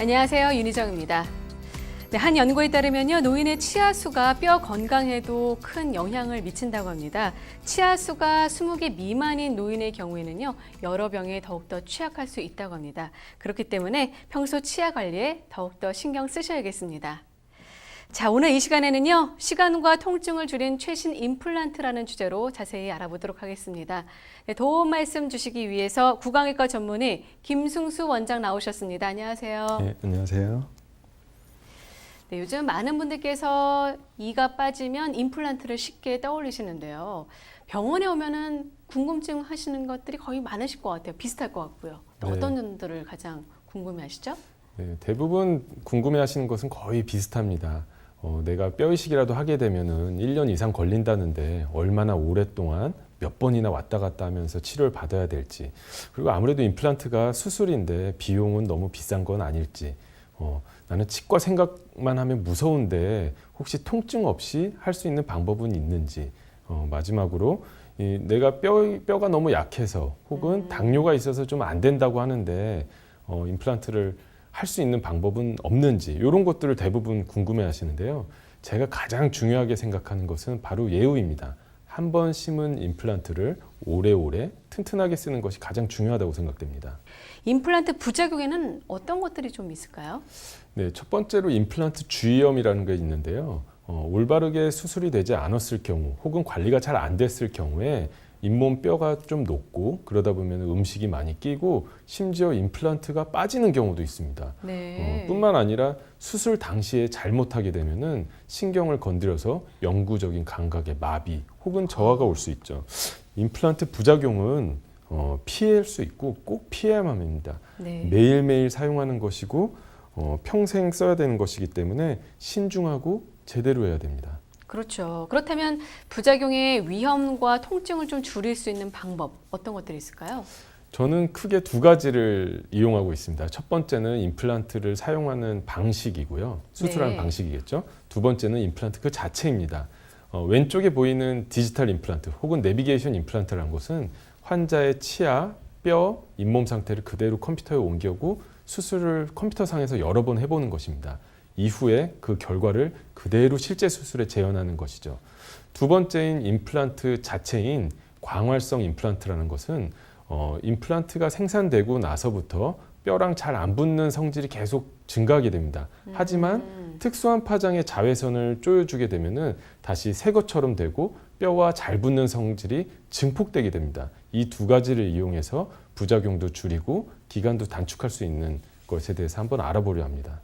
안녕하세요. 윤희정입니다. 네, 한 연구에 따르면요, 노인의 치아수가 뼈 건강에도 큰 영향을 미친다고 합니다. 치아수가 20개 미만인 노인의 경우에는요, 여러 병에 더욱더 취약할 수 있다고 합니다. 그렇기 때문에 평소 치아 관리에 더욱더 신경 쓰셔야겠습니다. 자, 오늘 이 시간에는요, 시간과 통증을 줄인 최신 임플란트라는 주제로 자세히 알아보도록 하겠습니다. 네, 도움 말씀 주시기 위해서 구강외과 전문의 김승수 원장 나오셨습니다. 안녕하세요. 네, 안녕하세요. 네, 요즘 많은 분들께서 이가 빠지면 임플란트를 쉽게 떠올리시는데요. 병원에 오면은 궁금증 하시는 것들이 거의 많으실 것 같아요. 비슷할 것 같고요. 또 네. 어떤 점들을 가장 궁금해하시죠? 네, 대부분 궁금해하시는 것은 거의 비슷합니다. 내가 뼈 이식이라도 하게 되면은 1년 이상 걸린다는데 얼마나 오랫동안 몇 번이나 왔다 갔다 하면서 치료를 받아야 될지, 그리고 아무래도 임플란트가 수술인데 비용은 너무 비싼 건 아닐지, 나는 치과 생각만 하면 무서운데 혹시 통증 없이 할 수 있는 방법은 있는지, 마지막으로 내가 뼈가 너무 약해서 혹은 당뇨가 있어서 좀 안 된다고 하는데 임플란트를 할 수 있는 방법은 없는지, 이런 것들을 대부분 궁금해 하시는데요. 제가 가장 중요하게 생각하는 것은 바로 예후입니다. 한 번 심은 임플란트를 오래오래 튼튼하게 쓰는 것이 가장 중요하다고 생각됩니다. 임플란트 부작용에는 어떤 것들이 좀 있을까요? 네, 첫 번째로 임플란트 주위염이라는 게 있는데요. 올바르게 수술이 되지 않았을 경우 혹은 관리가 잘 안 됐을 경우에 잇몸 뼈가 좀 높고, 그러다 보면 음식이 많이 끼고 심지어 임플란트가 빠지는 경우도 있습니다. 네. 뿐만 아니라 수술 당시에 잘못하게 되면은 신경을 건드려서 영구적인 감각의 마비 혹은 저하가 올 수 있죠. 임플란트 부작용은 피할 수 있고 꼭 피해야만 합니다. 네. 매일매일 사용하는 것이고 평생 써야 되는 것이기 때문에 신중하고 제대로 해야 됩니다. 그렇죠. 그렇다면 부작용의 위험과 통증을 좀 줄일 수 있는 방법, 어떤 것들이 있을까요? 저는 크게 두 가지를 이용하고 있습니다. 첫 번째는 임플란트를 사용하는 방식이고요. 수술하는 네. 방식이겠죠. 두 번째는 임플란트 그 자체입니다. 왼쪽에 보이는 디지털 임플란트 혹은 내비게이션 임플란트라는 것은 환자의 치아, 뼈, 잇몸 상태를 그대로 컴퓨터에 옮기고 수술을 컴퓨터상에서 여러 번 해보는 것입니다. 이후에 그 결과를 그대로 실제 수술에 재현하는 것이죠. 두 번째인 임플란트 자체인 광활성 임플란트라는 것은 임플란트가 생산되고 나서부터 뼈랑 잘 안 붙는 성질이 계속 증가하게 됩니다. 하지만 특수한 파장의 자외선을 쪼여주게 되면은 다시 새 것처럼 되고 뼈와 잘 붙는 성질이 증폭되게 됩니다. 이 두 가지를 이용해서 부작용도 줄이고 기간도 단축할 수 있는 것에 대해서 한번 알아보려 합니다.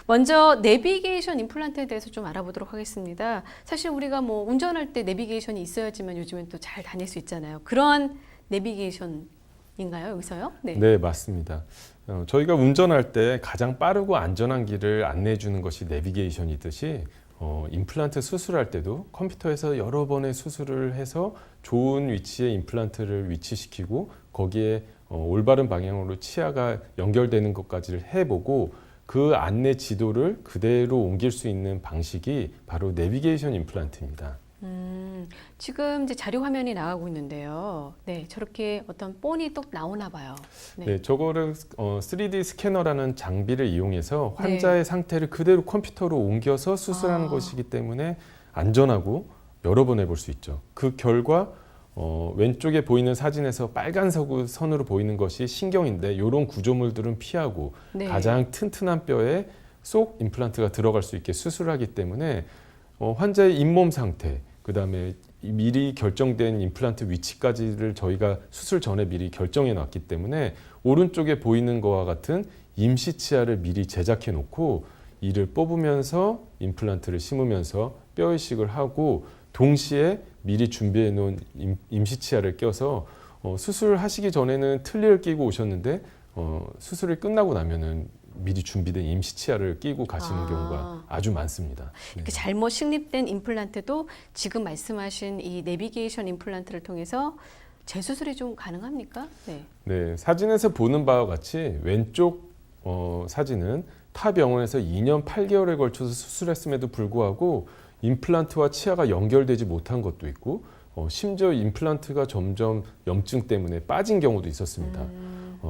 먼저 내비게이션 임플란트에 대해서 좀 알아보도록 하겠습니다. 사실 우리가 뭐 운전할 때 내비게이션이 있어야지만 요즘엔 또 잘 다닐 수 있잖아요. 그런 내비게이션인가요, 여기서요? 네. 네, 맞습니다. 저희가 운전할 때 가장 빠르고 안전한 길을 안내해 주는 것이 내비게이션이듯이 임플란트 수술할 때도 컴퓨터에서 여러 번의 수술을 해서 좋은 위치에 임플란트를 위치시키고 거기에 올바른 방향으로 치아가 연결되는 것까지를 해보고 그 안내 지도를 그대로 옮길 수 있는 방식이 바로 내비게이션 임플란트입니다. 지금 이제 자료 화면이 나가고 있는데요. 네, 저렇게 어떤 본이 또 나오나 봐요. 네. 네, 저거를 3D 스캐너라는 장비를 이용해서 환자의 상태를 그대로 컴퓨터로 옮겨서 수술하는 것이기 때문에 안전하고 여러 번 해볼 수 있죠. 그 결과 왼쪽에 보이는 사진에서 빨간색 선으로 보이는 것이 신경인데 이런 구조물들은 피하고 네. 가장 튼튼한 뼈에 쏙 임플란트가 들어갈 수 있게 수술하기 때문에 환자의 잇몸 상태, 그 다음에 미리 결정된 임플란트 위치까지를 저희가 수술 전에 미리 결정해 놨기 때문에 오른쪽에 보이는 것과 같은 임시 치아를 미리 제작해 놓고 이를 뽑으면서 임플란트를 심으면서 뼈 이식을 하고 동시에 미리 준비해 놓은 임시 치아를 껴서 수술을 하시기 전에는 틀니를 끼고 오셨는데 수술이 끝나고 나면은 미리 준비된 임시 치아를 끼고 가시는 경우가 아주 많습니다. 이렇게 잘못 식립된 임플란트도 지금 말씀하신 이 내비게이션 임플란트를 통해서 재수술이 좀 가능합니까? 네. 네, 사진에서 보는 바와 같이 왼쪽 사진은 타 병원에서 2년 8개월에 걸쳐서 수술했음에도 불구하고 임플란트와 치아가 연결되지 못한 것도 있고 심지어 임플란트가 점점 염증 때문에 빠진 경우도 있었습니다.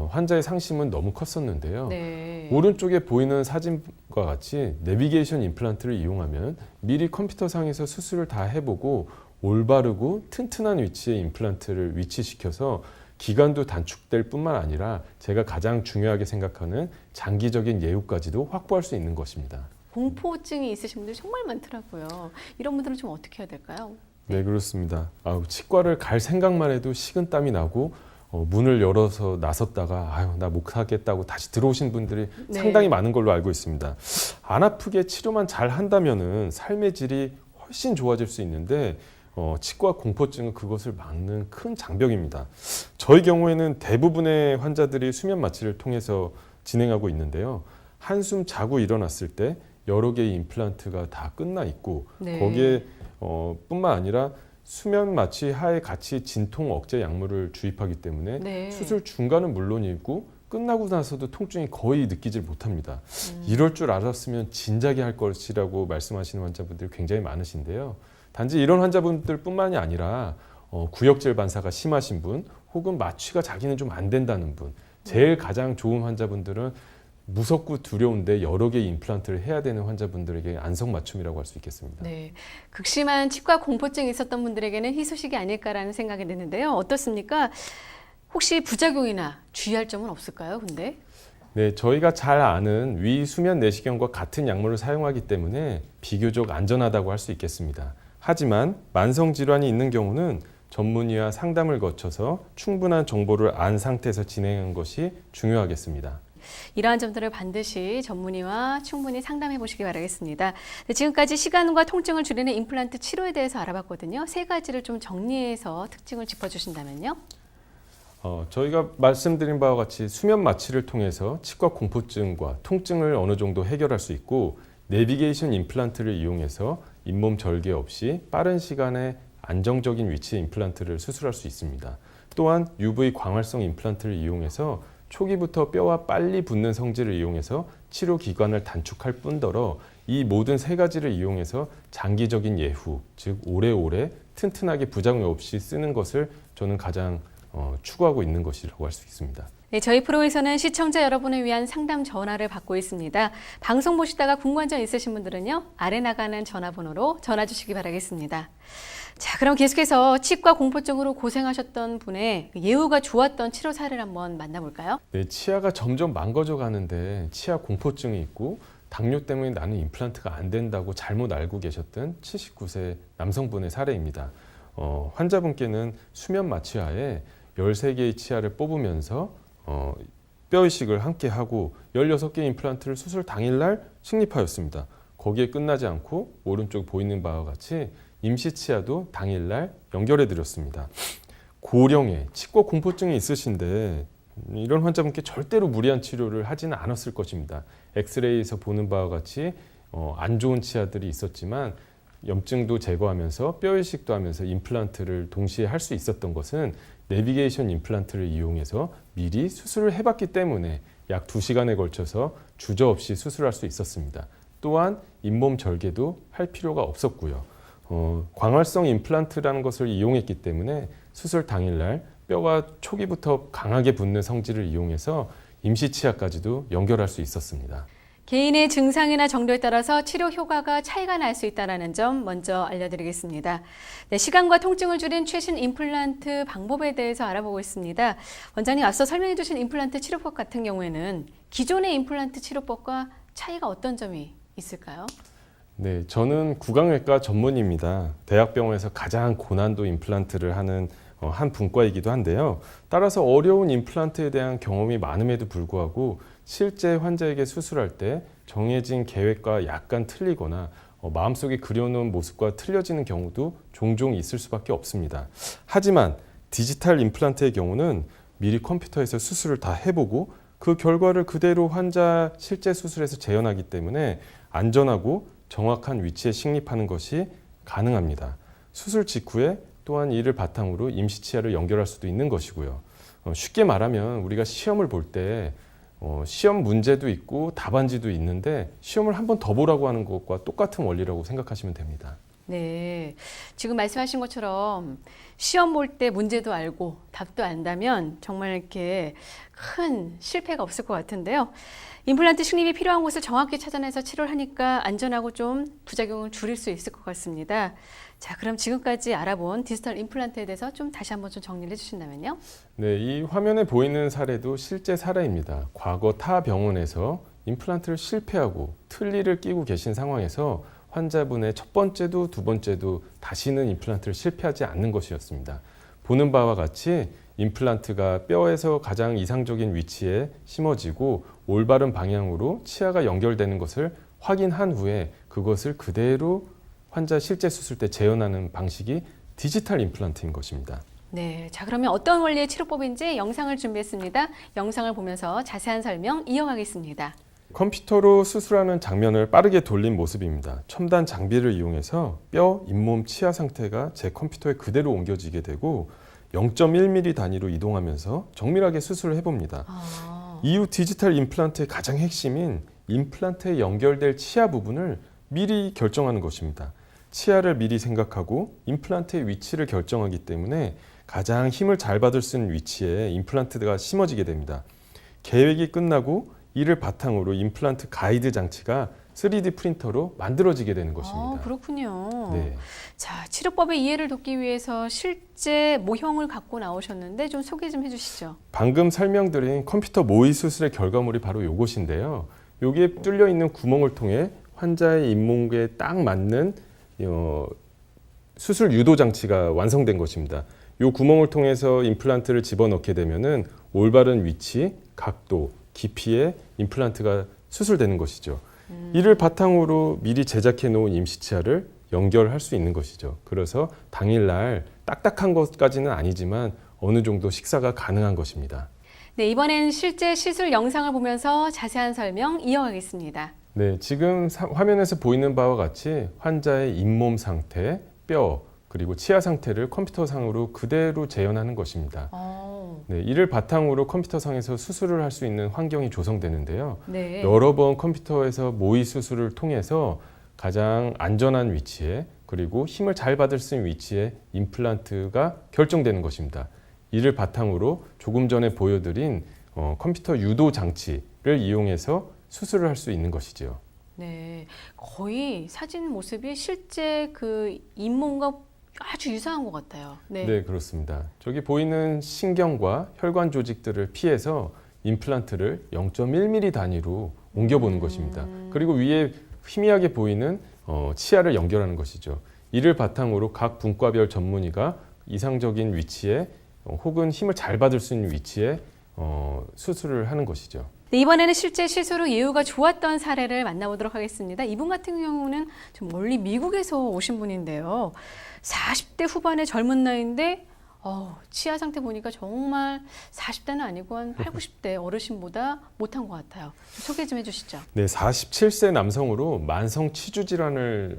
환자의 상심은 너무 컸었는데요. 네. 오른쪽에 보이는 사진과 같이 내비게이션 임플란트를 이용하면 미리 컴퓨터상에서 수술을 다 해보고 올바르고 튼튼한 위치에 임플란트를 위치시켜서 기간도 단축될 뿐만 아니라 제가 가장 중요하게 생각하는 장기적인 예후까지도 확보할 수 있는 것입니다. 공포증이 있으신 분들 정말 많더라고요. 이런 분들은 좀 어떻게 해야 될까요? 네, 그렇습니다. 치과를 갈 생각만 해도 식은땀이 나고 문을 열어서 나섰다가 나 못 하겠다고 다시 들어오신 분들이 네. 상당히 많은 걸로 알고 있습니다. 안 아프게 치료만 잘 한다면은 삶의 질이 훨씬 좋아질 수 있는데 치과 공포증은 그것을 막는 큰 장벽입니다. 저희 경우에는 대부분의 환자들이 수면 마취를 통해서 진행하고 있는데요. 한숨 자고 일어났을 때 여러 개의 임플란트가 다 끝나 있고 네. 거기에 뿐만 아니라 수면 마취 하에 같이 진통 억제 약물을 주입하기 때문에 네. 수술 중간은 물론이고 끝나고 나서도 통증이 거의 느끼질 못합니다. 이럴 줄 알았으면 진작에 할 것이라고 말씀하시는 환자분들이 굉장히 많으신데요. 단지 이런 환자분들뿐만이 아니라 구역질 반사가 심하신 분 혹은 마취가 자기는 좀 안 된다는 분, 제일 가장 좋은 환자분들은 무섭고 두려운데 여러 개의 임플란트를 해야 되는 환자분들에게 안성맞춤이라고 할 수 있겠습니다. 네, 극심한 치과 공포증이 있었던 분들에게는 희소식이 아닐까라는 생각이 드는데요. 어떻습니까? 혹시 부작용이나 주의할 점은 없을까요? 근데 네, 저희가 잘 아는 위 수면 내시경과 같은 약물을 사용하기 때문에 비교적 안전하다고 할 수 있겠습니다. 하지만 만성 질환이 있는 경우는 전문의와 상담을 거쳐서 충분한 정보를 안 상태에서 진행하는 것이 중요하겠습니다. 이러한 점들을 반드시 전문의와 충분히 상담해 보시기 바라겠습니다. 네, 지금까지 시간과 통증을 줄이는 임플란트 치료에 대해서 알아봤거든요. 세 가지를 좀 정리해서 특징을 짚어주신다면요. 저희가 말씀드린 바와 같이 수면 마취를 통해서 치과 공포증과 통증을 어느 정도 해결할 수 있고 내비게이션 임플란트를 이용해서 잇몸 절개 없이 빠른 시간에 안정적인 위치의 임플란트를 수술할 수 있습니다. 또한 UV 광활성 임플란트를 이용해서 초기부터 뼈와 빨리 붙는 성질을 이용해서 치료 기간을 단축할 뿐더러 이 모든 세 가지를 이용해서 장기적인 예후, 즉 오래오래 튼튼하게 부작용 없이 쓰는 것을 저는 가장 추구하고 있는 것이라고 할 수 있습니다. 네, 저희 프로에서는 시청자 여러분을 위한 상담 전화를 받고 있습니다. 방송 보시다가 궁금한 점 있으신 분들은요, 아래 나가는 전화번호로 전화 주시기 바라겠습니다. 자, 그럼 계속해서 치과 공포증으로 고생하셨던 분의 예후가 좋았던 치료 사례를 한번 만나볼까요? 네, 치아가 점점 망가져 가는데 치아 공포증이 있고 당뇨 때문에 나는 임플란트가 안 된다고 잘못 알고 계셨던 79세 남성분의 사례입니다. 환자분께는 수면 마취하에 13개의 치아를 뽑으면서 뼈 이식을 함께 하고 16개의 임플란트를 수술 당일날 식립하였습니다. 거기에 끝나지 않고 오른쪽 보이는 바와 같이 임시 치아도 당일날 연결해 드렸습니다. 고령의 치과 공포증이 있으신데 이런 환자분께 절대로 무리한 치료를 하지는 않았을 것입니다. 엑스레이에서 보는 바와 같이 안 좋은 치아들이 있었지만 염증도 제거하면서 뼈 이식도 하면서 임플란트를 동시에 할 수 있었던 것은 내비게이션 임플란트를 이용해서 미리 수술을 해봤기 때문에 약 2시간에 걸쳐서 주저없이 수술할 수 있었습니다. 또한 잇몸 절개도 할 필요가 없었고요. 광활성 임플란트라는 것을 이용했기 때문에 수술 당일날 뼈가 초기부터 강하게 붙는 성질을 이용해서 임시치아까지도 연결할 수 있었습니다. 개인의 증상이나 정도에 따라서 치료 효과가 차이가 날 수 있다는 점 먼저 알려드리겠습니다. 네, 시간과 통증을 줄인 최신 임플란트 방법에 대해서 알아보고 있습니다. 원장님, 앞서 설명해 주신 임플란트 치료법 같은 경우에는 기존의 임플란트 치료법과 차이가 어떤 점이 있을까요? 네, 저는 구강외과 전문의입니다. 대학병원에서 가장 고난도 임플란트를 하는 한 분과이기도 한데요. 따라서 어려운 임플란트에 대한 경험이 많음에도 불구하고 실제 환자에게 수술할 때 정해진 계획과 약간 틀리거나 마음속에 그려놓은 모습과 틀려지는 경우도 종종 있을 수밖에 없습니다. 하지만 디지털 임플란트의 경우는 미리 컴퓨터에서 수술을 다 해보고 그 결과를 그대로 환자 실제 수술에서 재현하기 때문에 안전하고 정확한 위치에 식립하는 것이 가능합니다. 수술 직후에 또한 이를 바탕으로 임시치아를 연결할 수도 있는 것이고요. 쉽게 말하면 우리가 시험을 볼 때 시험 문제도 있고 답안지도 있는데 시험을 한 번 더 보라고 하는 것과 똑같은 원리라고 생각하시면 됩니다. 네. 지금 말씀하신 것처럼 시험 볼 때 문제도 알고 답도 안다면 정말 이렇게 큰 실패가 없을 것 같은데요. 임플란트 식립이 필요한 곳을 정확히 찾아내서 치료를 하니까 안전하고 좀 부작용을 줄일 수 있을 것 같습니다. 자, 그럼 지금까지 알아본 디지털 임플란트에 대해서 좀 다시 한번 좀 정리를 해주신다면요. 네, 이 화면에 보이는 사례도 실제 사례입니다. 과거 타 병원에서 임플란트를 실패하고 틀니를 끼고 계신 상황에서 환자분의 첫 번째도 두 번째도 다시는 임플란트를 실패하지 않는 것이었습니다. 보는 바와 같이 임플란트가 뼈에서 가장 이상적인 위치에 심어지고 올바른 방향으로 치아가 연결되는 것을 확인한 후에 그것을 그대로 환자 실제 수술 때 재현하는 방식이 디지털 임플란트인 것입니다. 네, 자 그러면 어떤 원리의 치료법인지 영상을 준비했습니다. 영상을 보면서 자세한 설명 이어가겠습니다. 컴퓨터로 수술하는 장면을 빠르게 돌린 모습입니다. 첨단 장비를 이용해서 뼈, 잇몸, 치아 상태가 제 컴퓨터에 그대로 옮겨지게 되고 0.1mm 단위로 이동하면서 정밀하게 수술을 해봅니다. 이후 디지털 임플란트의 가장 핵심인 임플란트에 연결될 치아 부분을 미리 결정하는 것입니다. 치아를 미리 생각하고 임플란트의 위치를 결정하기 때문에 가장 힘을 잘 받을 수 있는 위치에 임플란트가 심어지게 됩니다. 계획이 끝나고 이를 바탕으로 임플란트 가이드 장치가 3D 프린터로 만들어지게 되는 것입니다. 그렇군요. 네. 자, 치료법의 이해를 돕기 위해서 실제 모형을 갖고 나오셨는데 좀 소개 좀 해주시죠. 방금 설명드린 컴퓨터 모의 수술의 결과물이 바로 이것인데요. 여기에 뚫려 있는 구멍을 통해 환자의 잇몸에 딱 맞는 수술 유도 장치가 완성된 것입니다. 이 구멍을 통해서 임플란트를 집어넣게 되면은 올바른 위치, 각도, 깊이에 임플란트가 수술되는 것이죠. 이를 바탕으로 미리 제작해 놓은 임시치아를 연결할 수 있는 것이죠. 그래서 당일날 딱딱한 것까지는 아니지만 어느 정도 식사가 가능한 것입니다. 네, 이번엔 실제 시술 영상을 보면서 자세한 설명 이어가겠습니다. 네, 지금 화면에서 보이는 바와 같이 환자의 잇몸 상태, 뼈, 그리고 치아 상태를 컴퓨터상으로 그대로 재현하는 것입니다. 네, 이를 바탕으로 컴퓨터상에서 수술을 할 수 있는 환경이 조성되는데요. 네. 여러 번 컴퓨터에서 모의 수술을 통해서 가장 안전한 위치에 그리고 힘을 잘 받을 수 있는 위치에 임플란트가 결정되는 것입니다. 이를 바탕으로 조금 전에 보여드린 컴퓨터 유도 장치를 이용해서 수술을 할 수 있는 것이죠. 네, 거의 사진 모습이 실제 그 잇몸과 아주 유사한 것 같아요. 네. 네, 그렇습니다. 저기 보이는 신경과 혈관 조직들을 피해서 임플란트를 0.1mm 단위로 옮겨보는 것입니다. 그리고 위에 희미하게 보이는 치아를 연결하는 것이죠. 이를 바탕으로 각 분과별 전문의가 이상적인 위치에 혹은 힘을 잘 받을 수 있는 위치에 수술을 하는 것이죠. 네, 이번에는 실제 시술 후 예후가 좋았던 사례를 만나보도록 하겠습니다. 이분 같은 경우는 좀 멀리 미국에서 오신 분인데요. 40대 후반의 젊은 나이인데 치아 상태 보니까 정말 40대는 아니고 한 8, 90대 어르신보다 못한 것 같아요. 좀 소개 좀 해주시죠. 네, 47세 남성으로 만성 치주 질환을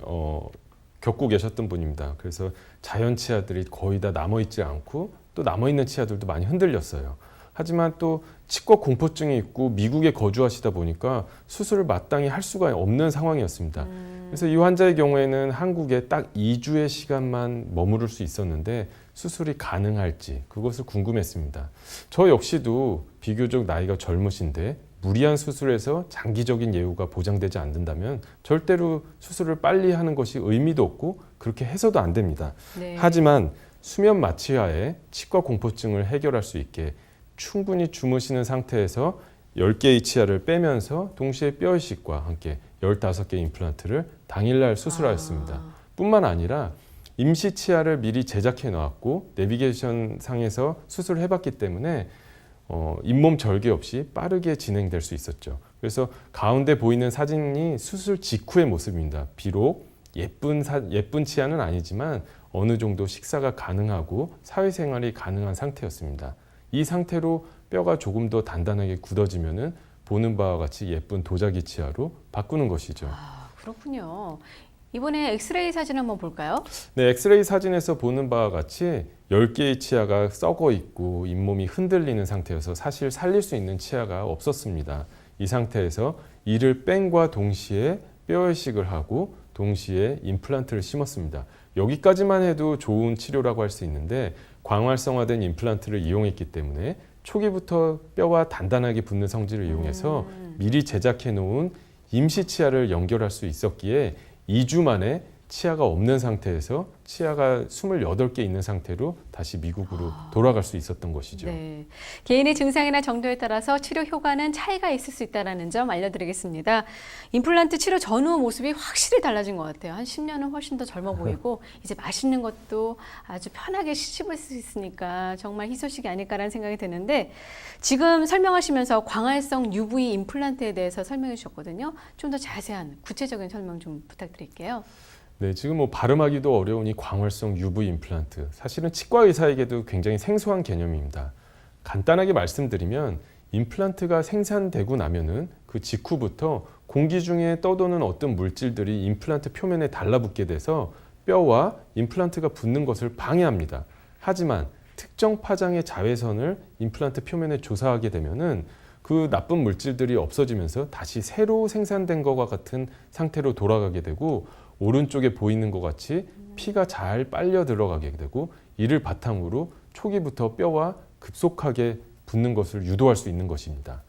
겪고 계셨던 분입니다. 그래서 자연 치아들이 거의 다 남아있지 않고 또 남아있는 치아들도 많이 흔들렸어요. 하지만 또 치과 공포증이 있고 미국에 거주하시다 보니까 수술을 마땅히 할 수가 없는 상황이었습니다. 그래서 이 환자의 경우에는 한국에 딱 2주의 시간만 머무를 수 있었는데 수술이 가능할지 그것을 궁금했습니다. 저 역시도 비교적 나이가 젊으신데 무리한 수술에서 장기적인 예후가 보장되지 않는다면 절대로 수술을 빨리 하는 것이 의미도 없고 그렇게 해서도 안 됩니다. 네. 하지만 수면 마취하에 치과 공포증을 해결할 수 있게 충분히 주무시는 상태에서 10개의 치아를 빼면서 동시에 뼈이식과 함께 15개의 임플란트를 당일날 수술하였습니다. 뿐만 아니라 임시 치아를 미리 제작해 놓았고 내비게이션 상에서 수술을 해봤기 때문에 잇몸 절개 없이 빠르게 진행될 수 있었죠. 그래서 가운데 보이는 사진이 수술 직후의 모습입니다. 비록 예쁜 치아는 아니지만 어느 정도 식사가 가능하고 사회생활이 가능한 상태였습니다. 이 상태로 뼈가 조금 더 단단하게 굳어지면은 보는 바와 같이 예쁜 도자기 치아로 바꾸는 것이죠. 그렇군요. 이번에 엑스레이 사진 한번 볼까요? 네, 엑스레이 사진에서 보는 바와 같이 10개의 치아가 썩어 있고 잇몸이 흔들리는 상태여서 사실 살릴 수 있는 치아가 없었습니다. 이 상태에서 이를 뺀과 동시에 뼈 이식을 하고 동시에 임플란트를 심었습니다. 여기까지만 해도 좋은 치료라고 할 수 있는데 광활성화된 임플란트를 이용했기 때문에 초기부터 뼈와 단단하게 붙는 성질을 이용해서 미리 제작해 놓은 임시 치아를 연결할 수 있었기에 2주 만에 치아가 없는 상태에서 치아가 28개 있는 상태로 다시 미국으로 돌아갈 수 있었던 것이죠. 네. 개인의 증상이나 정도에 따라서 치료 효과는 차이가 있을 수 있다는 점 알려드리겠습니다. 임플란트 치료 전후 모습이 확실히 달라진 것 같아요. 한 10년은 훨씬 더 젊어 보이고 이제 맛있는 것도 아주 편하게 씹을 수 있으니까 정말 희소식이 아닐까라는 생각이 드는데 지금 설명하시면서 광활성 UV 임플란트에 대해서 설명해 주셨거든요. 좀 더 자세한 구체적인 설명 좀 부탁드릴게요. 네, 지금 뭐 발음하기도 어려운 이 광활성 UV 임플란트. 사실은 치과 의사에게도 굉장히 생소한 개념입니다. 간단하게 말씀드리면 임플란트가 생산되고 나면은 그 직후부터 공기 중에 떠도는 어떤 물질들이 임플란트 표면에 달라붙게 돼서 뼈와 임플란트가 붙는 것을 방해합니다. 하지만 특정 파장의 자외선을 임플란트 표면에 조사하게 되면은 그 나쁜 물질들이 없어지면서 다시 새로 생산된 것과 같은 상태로 돌아가게 되고 오른쪽에 보이는 것 같이 피가 잘 빨려 들어가게 되고 이를 바탕으로 초기부터 뼈와 급속하게 붙는 것을 유도할 수 있는 것입니다.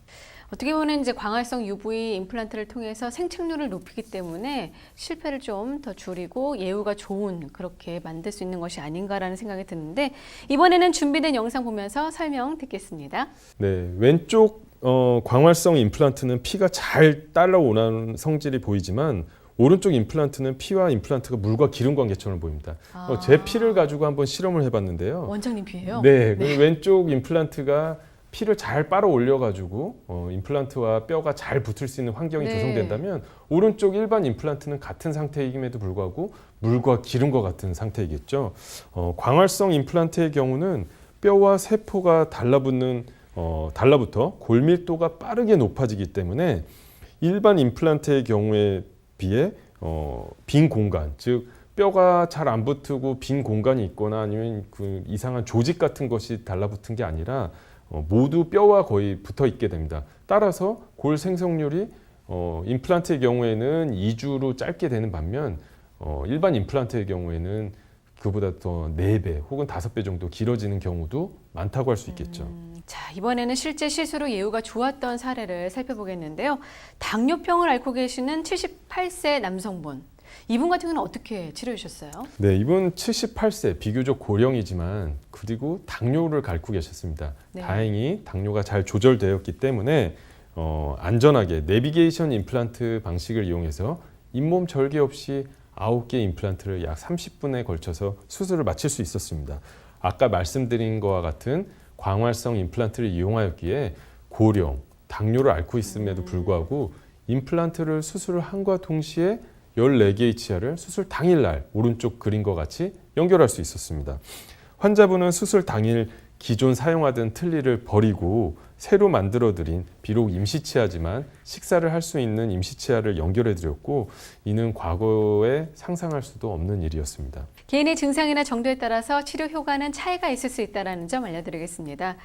어떻게 보면 이제 광활성 UV 임플란트를 통해서 생착률을 높이기 때문에 실패를 좀 더 줄이고 예후가 좋은 그렇게 만들 수 있는 것이 아닌가라는 생각이 드는데 이번에는 준비된 영상 보면서 설명 듣겠습니다. 네, 왼쪽 광활성 임플란트는 피가 잘 따라오는 성질이 보이지만 오른쪽 임플란트는 피와 임플란트가 물과 기름 관계처럼 보입니다. 제 피를 가지고 한번 실험을 해봤는데요. 원장님 피예요? 네, 네. 왼쪽 임플란트가 피를 잘 빨아 올려가지고 임플란트와 뼈가 잘 붙을 수 있는 환경이 네. 조성된다면 오른쪽 일반 임플란트는 같은 상태임에도 불구하고 물과 기름과 같은 상태이겠죠. 광활성 임플란트의 경우는 뼈와 세포가 달라붙어 골밀도가 빠르게 높아지기 때문에 일반 임플란트의 경우에 비해 빈 공간, 즉 뼈가 잘 안 붙고 빈 공간이 있거나 아니면 그 이상한 조직 같은 것이 달라붙은 게 아니라 모두 뼈와 거의 붙어 있게 됩니다. 따라서 골 생성률이 임플란트의 경우에는 2주로 짧게 되는 반면 일반 임플란트의 경우에는 그보다 더 4배 혹은 5배 정도 길어지는 경우도 많다고 할 수 있겠죠. 자, 이번에는 실제 시술 후 예후가 좋았던 사례를 살펴보겠는데요. 당뇨병을 앓고 계시는 78세 남성분. 이분 같은 경우는 어떻게 치료해 주셨어요? 네, 이분 78세, 비교적 고령이지만 그리고 당뇨를 앓고 계셨습니다. 네. 다행히 당뇨가 잘 조절되었기 때문에 안전하게 내비게이션 임플란트 방식을 이용해서 잇몸 절개 없이 9개 임플란트를 약 30분에 걸쳐서 수술을 마칠 수 있었습니다. 아까 말씀드린 것과 같은 광활성 임플란트를 이용하였기에 고령, 당뇨를 앓고 있음에도 불구하고 임플란트를 수술을 함과 동시에 14개의 치아를 수술 당일날 오른쪽 그림과 같이 연결할 수 있었습니다. 환자분은 수술 당일 기존 사용하던 틀니를 버리고 새로 만들어드린 비록 임시치아지만 식사를 할 수 있는 임시치아를 연결해드렸고 이는 과거에 상상할 수도 없는 일이었습니다. 개인의 증상이나 정도에 따라서 치료 효과는 차이가 있을 수 있다는 점 알려드리겠습니다.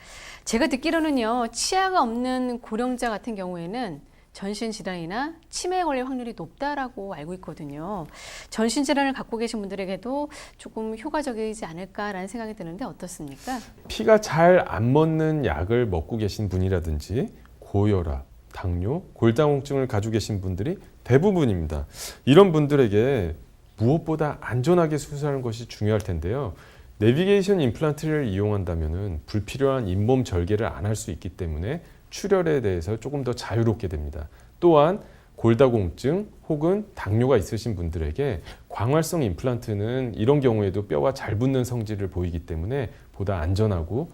제가 듣기로는요. 치아가 없는 고령자 같은 경우에는 전신질환이나 치매에 걸릴 확률이 높다라고 알고 있거든요. 전신질환을 갖고 계신 분들에게도 조금 효과적이지 않을까라는 생각이 드는데 어떻습니까? 피가 잘 안 멎는 약을 먹고 계신 분이라든지 고혈압, 당뇨, 골다공증을 가지고 계신 분들이 대부분입니다. 이런 분들에게 무엇보다 안전하게 수술하는 것이 중요할 텐데요. 내비게이션 임플란트를 이용한다면 불필요한 잇몸 절개를 안 할 수 있기 때문에 출혈에 대해서 조금 더 자유롭게 됩니다. 또한 골다공증 혹은 당뇨가 있으신 분들에게 광활성 임플란트는 이런 경우에도 뼈와 잘 붙는 성질을 보이기 때문에 보다 안전하고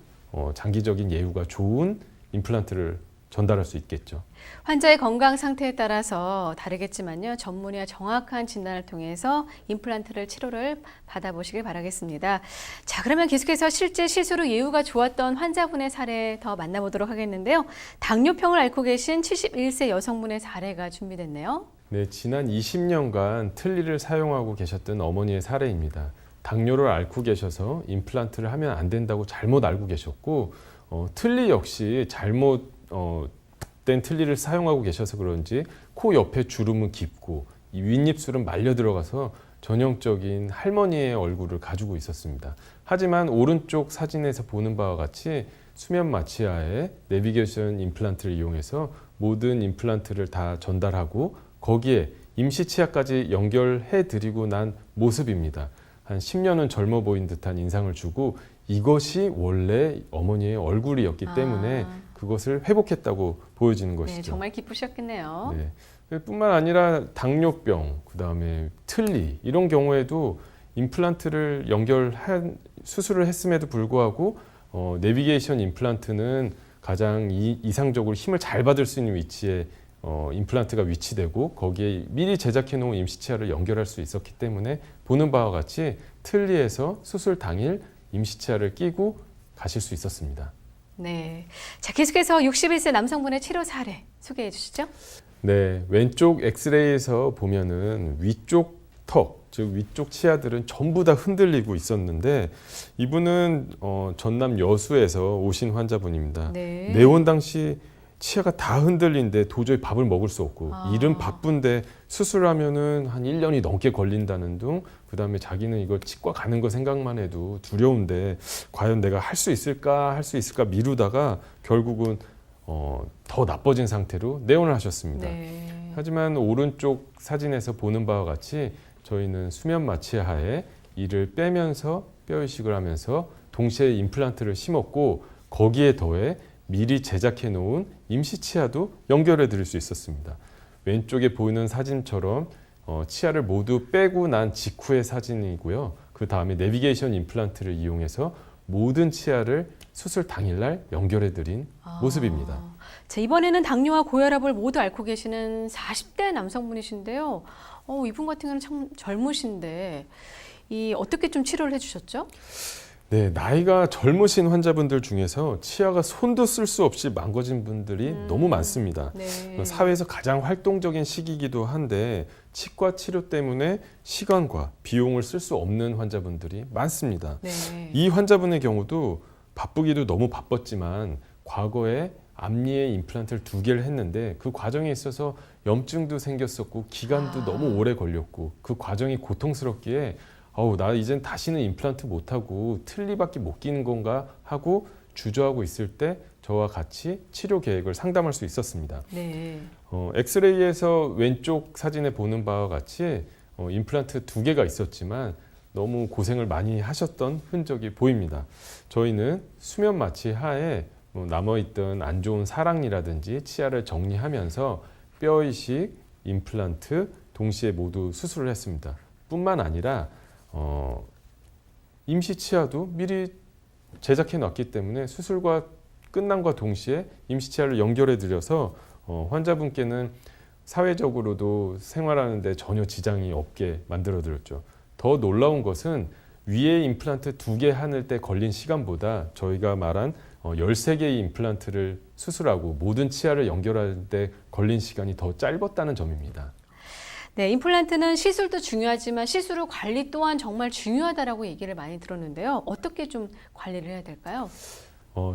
장기적인 예후가 좋은 임플란트를 전달할 수 있겠죠. 환자의 건강 상태에 따라서 다르겠지만요. 전문의와 정확한 진단을 통해서 임플란트를 치료를 받아보시길 바라겠습니다. 자, 그러면 계속해서 실제 시술 후 예후가 좋았던 환자분의 사례 더 만나보도록 하겠는데요. 당뇨병을 앓고 계신 71세 여성분의 사례가 준비됐네요. 네, 지난 20년간 틀니를 사용하고 계셨던 어머니의 사례입니다. 당뇨를 앓고 계셔서 임플란트를 하면 안 된다고 잘못 알고 계셨고 틀니 역시 잘못 된 틀니를 사용하고 계셔서 그런지 코 옆에 주름은 깊고 이 윗입술은 말려 들어가서 전형적인 할머니의 얼굴을 가지고 있었습니다. 하지만 오른쪽 사진에서 보는 바와 같이 수면 마취하에 내비게이션 임플란트를 이용해서 모든 임플란트를 다 전달하고 거기에 임시 치아까지 연결해 드리고 난 모습입니다. 한 10년은 젊어 보인 듯한 인상을 주고 이것이 원래 어머니의 얼굴이었기 때문에 그것을 회복했다고 보여지는 것이죠. 네, 정말 기쁘셨겠네요. 네. 뿐만 아니라 당뇨병, 그다음에 틀니 이런 경우에도 임플란트를 연결한 수술을 했음에도 불구하고 내비게이션 임플란트는 가장 이상적으로 힘을 잘 받을 수 있는 위치에 임플란트가 위치되고 거기에 미리 제작해 놓은 임시치아를 연결할 수 있었기 때문에 보는 바와 같이 틀니에서 수술 당일 임시치아를 끼고 가실 수 있었습니다. 네. 자, 계속해서 61세 남성분의 치료 사례 소개해 주시죠. 네, 왼쪽 엑스레이에서 보면은 위쪽 턱, 즉 위쪽 치아들은 전부 다 흔들리고 있었는데 이분은 전남 여수에서 오신 환자분입니다. 네. 내원 당시 치아가 다 흔들린데 도저히 밥을 먹을 수 없고 일은 바쁜데 수술하면은 한 1년이 넘게 걸린다는 둥, 그다음에 자기는 이거 치과 가는 거 생각만 해도 두려운데 과연 내가 할 수 있을까 미루다가 결국은 더 나빠진 상태로 내원을 하셨습니다. 네. 하지만 오른쪽 사진에서 보는 바와 같이 저희는 수면 마취하에 이를 빼면서 뼈 이식을 하면서 동시에 임플란트를 심었고 거기에 더해 미리 제작해 놓은 임시 치아도 연결해 드릴 수 있었습니다. 왼쪽에 보이는 사진처럼 치아를 모두 빼고 난 직후의 사진이고요. 그 다음에 내비게이션 임플란트를 이용해서 모든 치아를 수술 당일날 연결해 드린 모습입니다. 자, 이번에는 당뇨와 고혈압을 모두 앓고 계시는 40대 남성분이신데요. 이분 같은 경우는 참 젊으신데 어떻게 좀 치료를 해주셨죠? 네, 나이가 젊으신 환자분들 중에서 치아가 손도 쓸 수 없이 망가진 분들이 너무 많습니다. 네. 사회에서 가장 활동적인 시기이기도 한데 치과 치료 때문에 시간과 비용을 쓸 수 없는 환자분들이 많습니다. 네. 이 환자분의 경우도 바쁘기도 너무 바빴지만 과거에 앞니에 임플란트를 2개를 했는데 그 과정에 있어서 염증도 생겼었고 기간도 너무 오래 걸렸고 그 과정이 고통스럽기에 나 이젠 다시는 임플란트 못하고 틀니밖에 못 끼는 건가 하고 주저하고 있을 때 저와 같이 치료 계획을 상담할 수 있었습니다. 네. 엑스레이에서 왼쪽 사진에 보는 바와 같이 임플란트 2개가 있었지만 너무 고생을 많이 하셨던 흔적이 보입니다. 저희는 수면 마취 하에 남아있던 안 좋은 사랑니라든지 치아를 정리하면서 뼈 이식, 임플란트 동시에 모두 수술을 했습니다. 뿐만 아니라 임시 치아도 미리 제작해 놨기 때문에 수술과 끝남과 동시에 임시 치아를 연결해 드려서 환자분께는 사회적으로도 생활하는 데 전혀 지장이 없게 만들어 드렸죠. 더 놀라운 것은 위에 임플란트 2개 하는 때 걸린 시간보다 저희가 말한 13개의 임플란트를 수술하고 모든 치아를 연결할 때 걸린 시간이 더 짧았다는 점입니다. 네, 임플란트는 시술도 중요하지만 시술 후 관리 또한 정말 중요하다라고 얘기를 많이 들었는데요. 어떻게 좀 관리를 해야 될까요?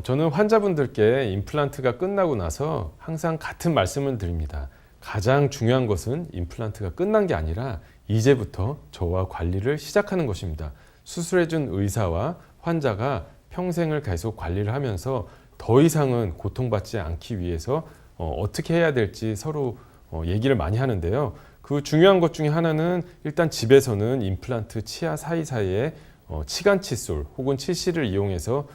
저는 환자분들께 임플란트가 끝나고 나서 항상 같은 말씀을 드립니다. 가장 중요한 것은 임플란트가 끝난 게 아니라 이제부터 저와 관리를 시작하는 것입니다. 수술해준 의사와 환자가 평생을 계속 관리를 하면서 더 이상은 고통받지 않기 위해서 어떻게 해야 될지 서로 얘기를 많이 하는데요. 그 중요한 것 중에 하나는 일단 집에서는 임플란트 치아 사이사이에 치간 칫솔 혹은 치실을 이용해서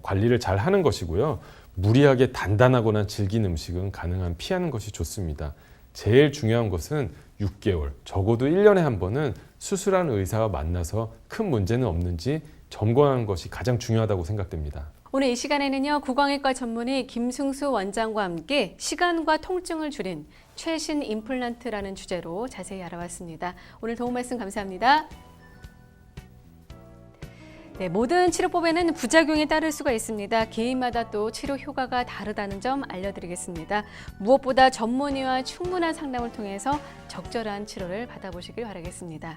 관리를 잘 하는 것이고요. 무리하게 단단하거나 질긴 음식은 가능한 피하는 것이 좋습니다. 제일 중요한 것은 6개월, 적어도 1년에 한 번은 수술한 의사와 만나서 큰 문제는 없는지 점검하는 것이 가장 중요하다고 생각됩니다. 오늘 이 시간에는요, 구강외과 전문의 김승수 원장과 함께 시간과 통증을 줄인 최신 임플란트라는 주제로 자세히 알아봤습니다. 오늘 도움 말씀 감사합니다. 네, 모든 치료법에는 부작용이 따를 수가 있습니다. 개인마다 또 치료 효과가 다르다는 점 알려드리겠습니다. 무엇보다 전문의와 충분한 상담을 통해서 적절한 치료를 받아보시길 바라겠습니다.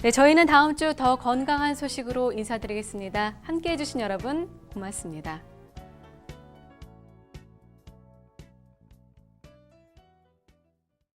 네, 저희는 다음 주 더 건강한 소식으로 인사드리겠습니다. 함께해 주신 여러분 고맙습니다.